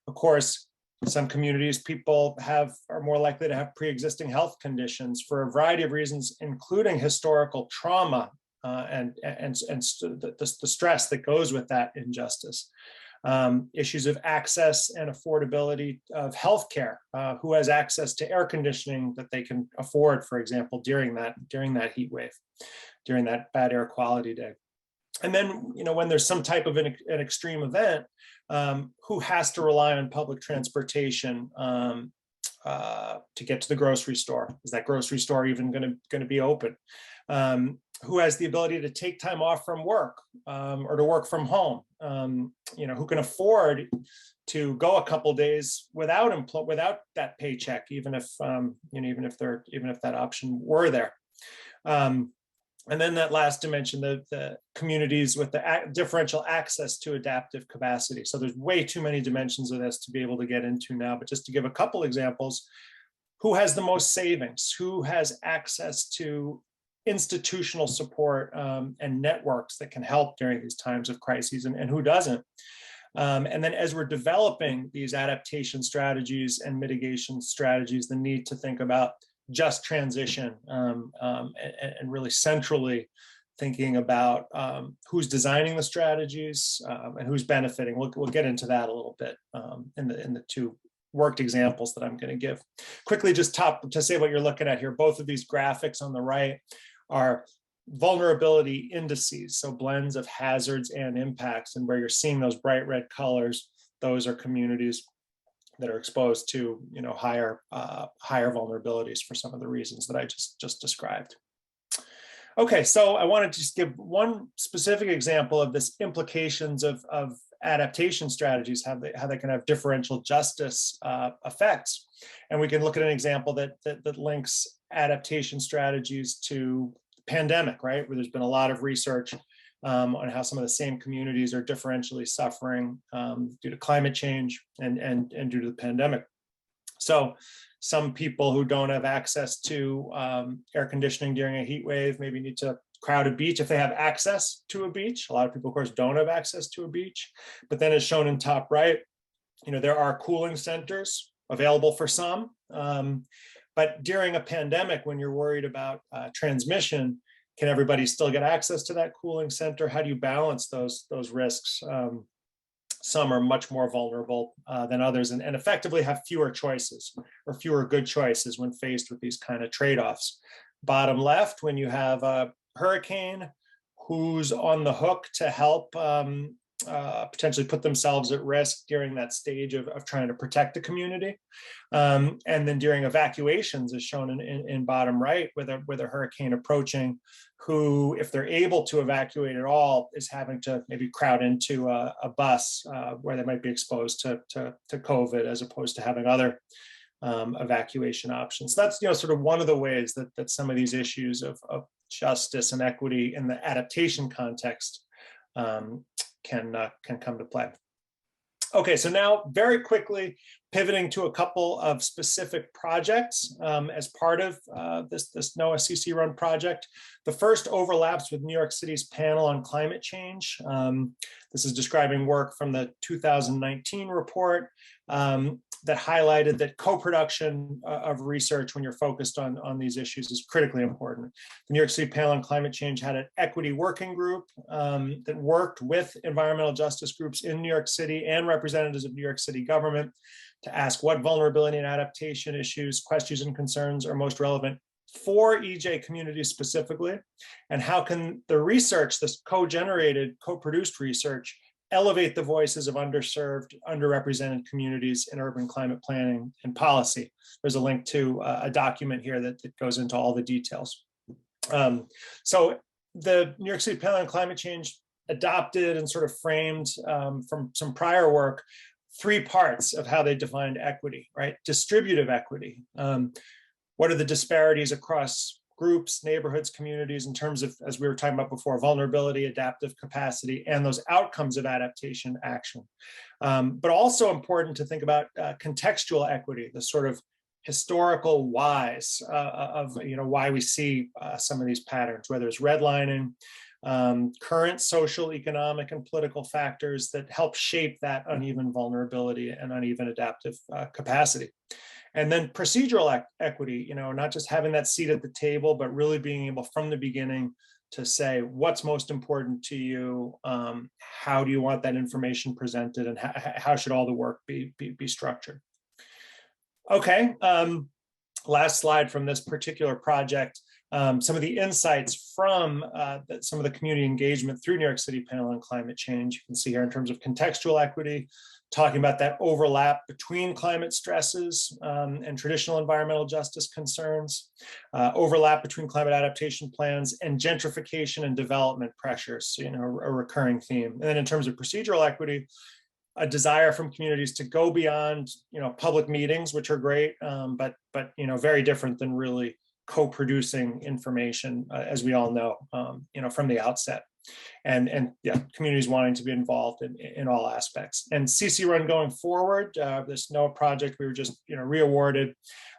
Of course, some communities, people are more likely to have pre-existing health conditions for a variety of reasons, including historical trauma and the stress that goes with that injustice. Issues of access and affordability of healthcare, who has access to air conditioning that they can afford, for example, during that heat wave, during that bad air quality day. And then, when there's some type of an extreme event, who has to rely on public transportation to get to the grocery store? Is that grocery store even going to be open? Who has the ability to take time off from work or to work from home? Who can afford to go a couple days without that paycheck, even if that option were there. And then that last dimension, the communities with the differential access to adaptive capacity. So there's way too many dimensions of this to be able to get into now, but just to give a couple examples, who has the most savings? Who has access to institutional support and networks that can help during these times of crises, and who doesn't? And then as we're developing these adaptation strategies and mitigation strategies, the need to think about just transition and really centrally thinking about who's designing the strategies and who's benefiting. We'll get into that a little bit in the two worked examples that I'm going to give. Quickly, just to say what you're looking at here, both of these graphics on the right are vulnerability indices, so blends of hazards and impacts, and where you're seeing those bright red colors, those are communities that are exposed to higher vulnerabilities for some of the reasons that I just described. Okay, so I want to just give one specific example of this implications of adaptation strategies, how they can have differential justice effects. And we can look at an example that links adaptation strategies to pandemic, right? Where there's been a lot of research on how some of the same communities are differentially suffering due to climate change and due to the pandemic. So some people who don't have access to air conditioning during a heat wave maybe need to crowd a beach if they have access to a beach. A lot of people, of course, don't have access to a beach. But then as shown in top right, there are cooling centers available for some. But during a pandemic, when you're worried about transmission, can everybody still get access to that cooling center? How do you balance those risks? Some are much more vulnerable than others, and effectively have fewer choices or fewer good choices when faced with these kind of trade-offs. Bottom left, when you have a hurricane who's on the hook to help potentially put themselves at risk during that stage of trying to protect the community. And then during evacuations, as shown in bottom right, with a hurricane approaching, who, if they're able to evacuate at all, is having to maybe crowd into a bus where they might be exposed to COVID, as opposed to having other evacuation options. So that's, sort of one of the ways that some of these issues of justice and equity in the adaptation context can come to play. Okay, so now very quickly pivoting to a couple of specific projects as part of this NOAA CC Run project. The first overlaps with New York City's panel on climate change. This is describing work from the 2019 report that highlighted that co-production of research when you're focused on these issues is critically important. The New York City panel on climate change had an equity working group that worked with environmental justice groups in New York City and representatives of New York City government to ask what vulnerability and adaptation issues, questions, and concerns are most relevant for EJ communities specifically, and how can the research, this co-generated, co-produced research, elevate the voices of underserved, underrepresented communities in urban climate planning and policy. There's a link to a document here that goes into all the details. So the New York City panel on climate change adopted and sort of framed from some prior work 3 parts of how they defined equity, right? Distributive equity. What are the disparities across groups, neighborhoods, communities in terms of, as we were talking about before, vulnerability, adaptive capacity, and those outcomes of adaptation action. But also important to think about contextual equity, the sort of historical whys of why we see some of these patterns, whether it's redlining, current social, economic, and political factors that help shape that uneven vulnerability and uneven adaptive capacity. And then procedural equity, not just having that seat at the table, but really being able from the beginning to say what's most important to you, how do you want that information presented, and how should all the work be structured. Okay, last slide from this particular project. Some of the insights from some of the community engagement through New York City panel on climate change. You can see here in terms of contextual equity, talking about that overlap between climate stresses and traditional environmental justice concerns, overlap between climate adaptation plans and gentrification and development pressures, a recurring theme. And then in terms of procedural equity, a desire from communities to go beyond, public meetings, which are great, but very different than really co-producing information, as we all know, from the outset. And yeah, communities wanting to be involved in all aspects. And CC Run going forward, this NOAA project, we were just re-awarded,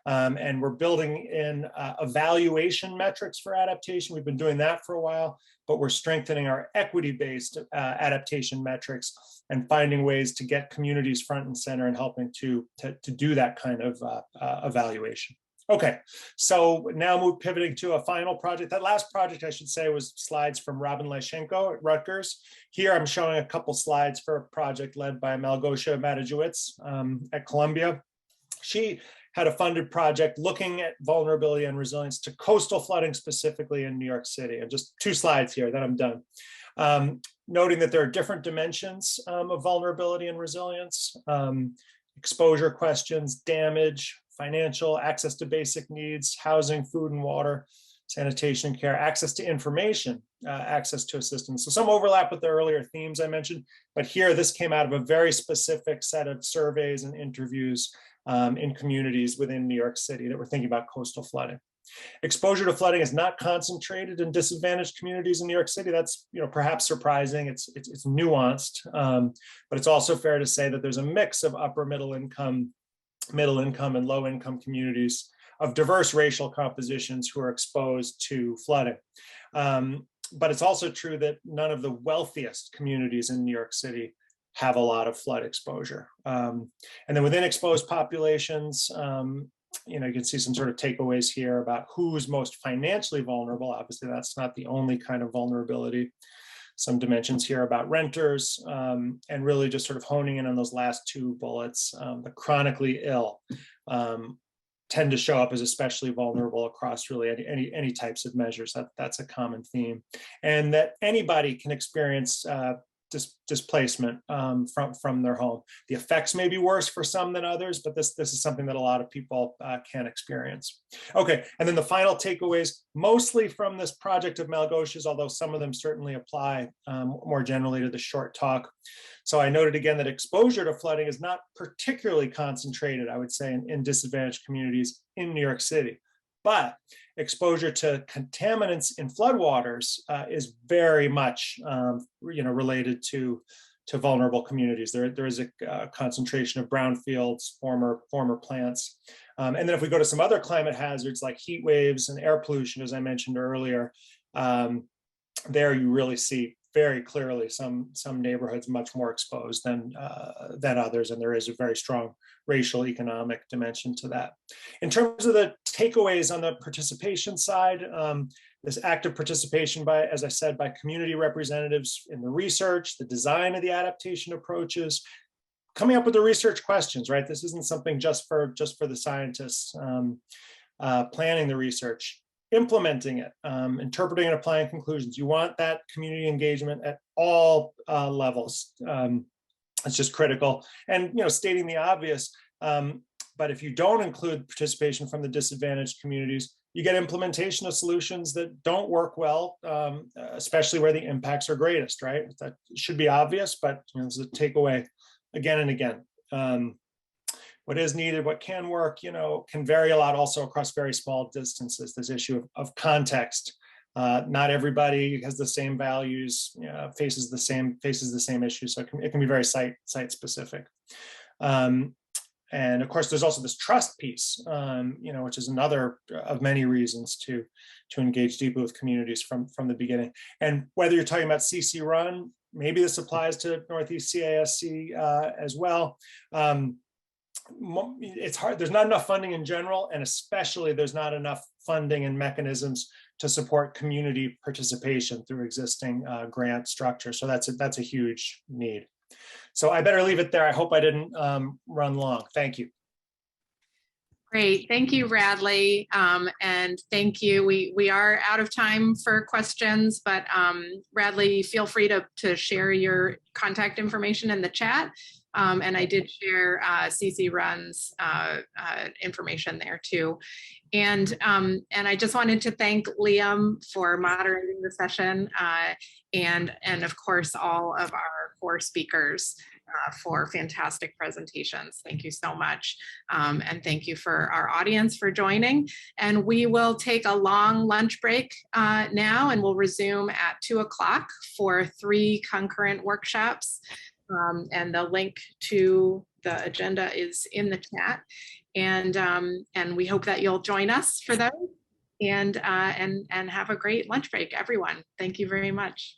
and we're building in evaluation metrics for adaptation. We've been doing that for a while, but we're strengthening our equity-based adaptation metrics and finding ways to get communities front and center and helping to do that kind of evaluation. Okay, so now pivoting to a final project. That last project, I should say, was slides from Robin Leschenko at Rutgers. Here I'm showing a couple slides for a project led by Malgosia Matajiewicz at Columbia. She had a funded project looking at vulnerability and resilience to coastal flooding specifically in New York City. And just 2 slides here, then I'm done. Noting that there are different dimensions of vulnerability and resilience, exposure questions, damage, financial, access to basic needs, housing, food and water, sanitation care, access to information, access to assistance. So some overlap with the earlier themes I mentioned, but here this came out of a very specific set of surveys and interviews in communities within New York City that were thinking about coastal flooding. Exposure to flooding is not concentrated in disadvantaged communities in New York City. That's perhaps surprising. It's nuanced, but it's also fair to say that there's a mix of upper middle income and low income communities of diverse racial compositions who are exposed to flooding. But it's also true that none of the wealthiest communities in New York City have a lot of flood exposure. And then within exposed populations, you can see some sort of takeaways here about who's most financially vulnerable. Obviously, that's not the only kind of vulnerability. Some dimensions here about renters, and really just sort of honing in on those last 2 bullets, the chronically ill. tend to show up as especially vulnerable across really any types of measures. That's a common theme, and that anybody can experience displacement from their home. The effects may be worse for some than others, but this is something that a lot of people can experience. Okay, and then the final takeaways, mostly from this project of Malgosha's, although some of them certainly apply more generally to the short talk. So I noted again that exposure to flooding is not particularly concentrated, I would say, in disadvantaged communities in New York City. But exposure to contaminants in floodwaters is very much, related to vulnerable communities. There is a concentration of brownfields, former plants, and then if we go to some other climate hazards like heat waves and air pollution, as I mentioned earlier, there you really see very clearly some neighborhoods much more exposed than others, and there is a very strong racial economic dimension to that. In terms of the takeaways on the participation side, this active participation by, as I said, by community representatives in the research, the design of the adaptation approaches, coming up with the research questions, right? This isn't something just for the scientists planning the research. Implementing it, interpreting and applying conclusions. You want that community engagement at all levels. It's just critical. And stating the obvious, but if you don't include participation from the disadvantaged communities, you get implementation of solutions that don't work well, especially where the impacts are greatest, right? That should be obvious, but it's a takeaway again and again. What is needed, what can work, can vary a lot also across very small distances. This issue of context. Not everybody has the same values, faces the same issues. So it can be very site specific. And of course, there's also this trust piece, which is another of many reasons to engage deeply with communities from the beginning. And whether you're talking about CC Run, maybe this applies to Northeast CASC as well. It's hard. There's not enough funding in general, and especially there's not enough funding and mechanisms to support community participation through existing grant structure. So that's a huge need. So I better leave it there. I hope I didn't run long. Thank you. Great, thank you, Radley, and thank you. We are out of time for questions, but Radley, feel free to share your contact information in the chat. And I did share CC Run's information there too. And I just wanted to thank Liam for moderating the session, and of course all of our core speakers for fantastic presentations. Thank you so much. And thank you for our audience for joining. And we will take a long lunch break now, and we'll resume at 2 o'clock for 3 concurrent workshops. And the link to the agenda is in the chat, and we hope that you'll join us for those, and have a great lunch break, everyone. Thank you very much.